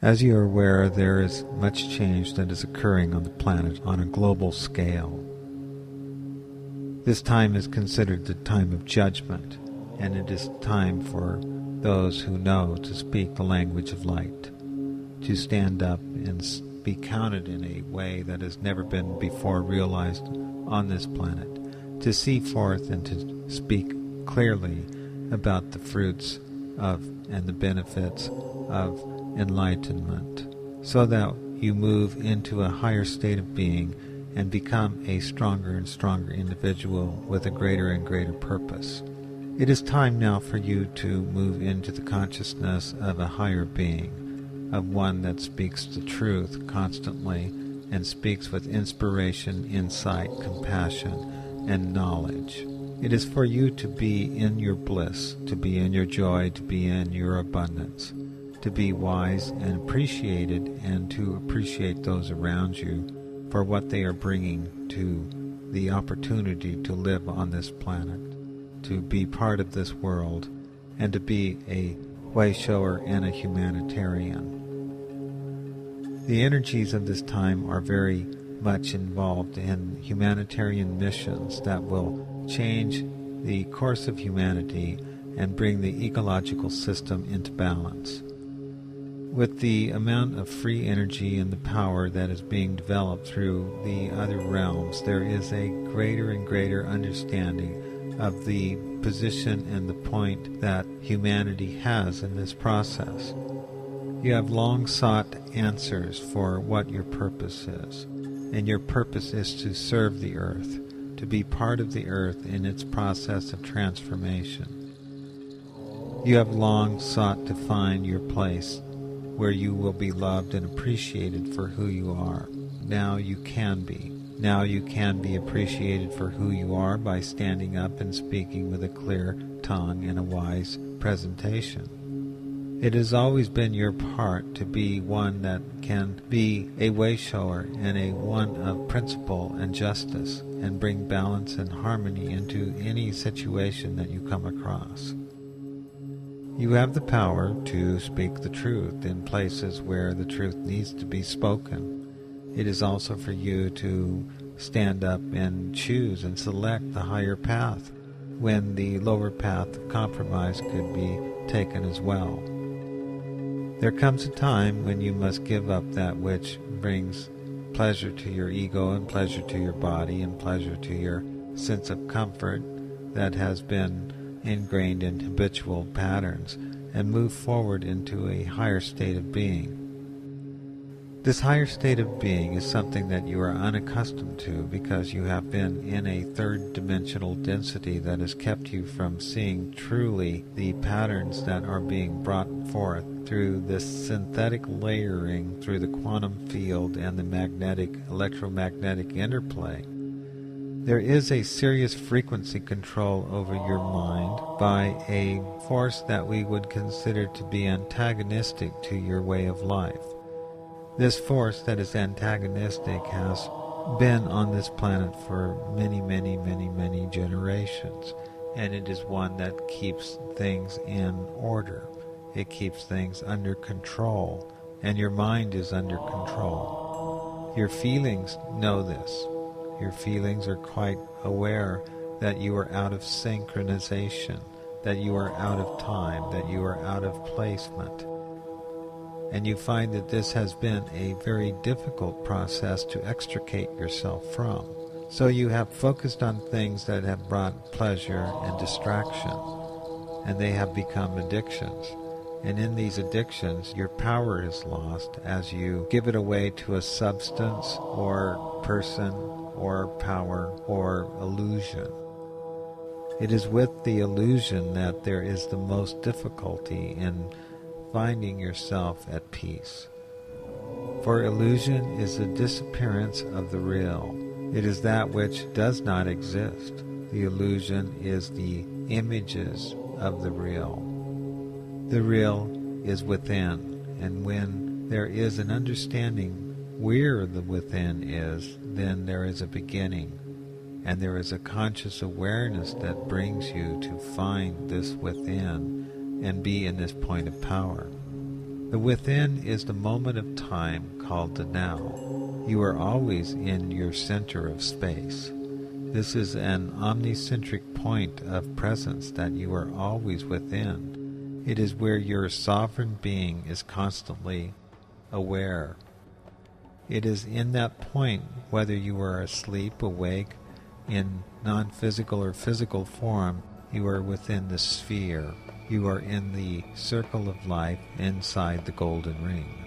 As you are aware, there is much change that is occurring on the planet on a global scale. This time is considered the time of judgment, and it is time for those who know to speak the language of light, to stand up and be counted in a way that has never been before realized on this planet, to see forth and to speak clearly about the fruits of and the benefits of enlightenment, so that you move into a higher state of being and become a stronger and stronger individual with a greater and greater purpose. It is time now for you to move into the consciousness of a higher being, of one that speaks the truth constantly and speaks with inspiration, insight, compassion, and knowledge. It is for you to be in your bliss, to be in your joy, to be in your abundance, to be wise and appreciated, and to appreciate those around you for what they are bringing to the opportunity to live on this planet, to be part of this world, and to be a way shower and a humanitarian. The energies of this time are very much involved in humanitarian missions that will change the course of humanity and bring the ecological system into balance. With the amount of free energy and the power that is being developed through the other realms, there is a greater and greater understanding of the position and the point that humanity has in this process. You have long sought answers for what your purpose is, and your purpose is to serve the earth, to be part of the earth in its process of transformation. You have long sought to find your place where you will be loved and appreciated for who you are. Now you can be. Now you can be appreciated for who you are by standing up and speaking with a clear tongue and a wise presentation. It has always been your part to be one that can be a way shower and a one of principle and justice, and bring balance and harmony into any situation that you come across. You have the power to speak the truth in places where the truth needs to be spoken. It is also for you to stand up and choose and select the higher path when the lower path of compromise could be taken as well. There comes a time when you must give up that which brings pleasure to your ego and pleasure to your body and pleasure to your sense of comfort that has been ingrained in habitual patterns, and move forward into a higher state of being. This higher state of being is something that you are unaccustomed to because you have been in a third dimensional density that has kept you from seeing truly the patterns that are being brought forth through this synthetic layering through the quantum field and the electromagnetic interplay. There is a serious frequency control over your mind by a force that we would consider to be antagonistic to your way of life. This force that is antagonistic has been on this planet for many, many, many, many generations, and it is one that keeps things in order. It keeps things under control, and your mind is under control. Your feelings know this. Your feelings are quite aware that you are out of synchronization, that you are out of time, that you are out of placement. And you find that this has been a very difficult process to extricate yourself from. So you have focused on things that have brought pleasure and distraction, and they have become addictions. And in these addictions, your power is lost as you give it away to a substance or person or power or illusion. It is with the illusion that there is the most difficulty in finding yourself at peace. For illusion is the disappearance of the real. It is that which does not exist. The illusion is the images of the real. The real is within, and when there is an understanding where the within is, then there is a beginning, and there is a conscious awareness that brings you to find this within and be in this point of power. The within is the moment of time called the now. You are always in your center of space. This is an omnicentric point of presence that you are always within. It is where your sovereign being is constantly aware. It is in that point, whether you are asleep, awake, in non-physical or physical form, you are within the sphere. You are in the circle of life inside the golden ring.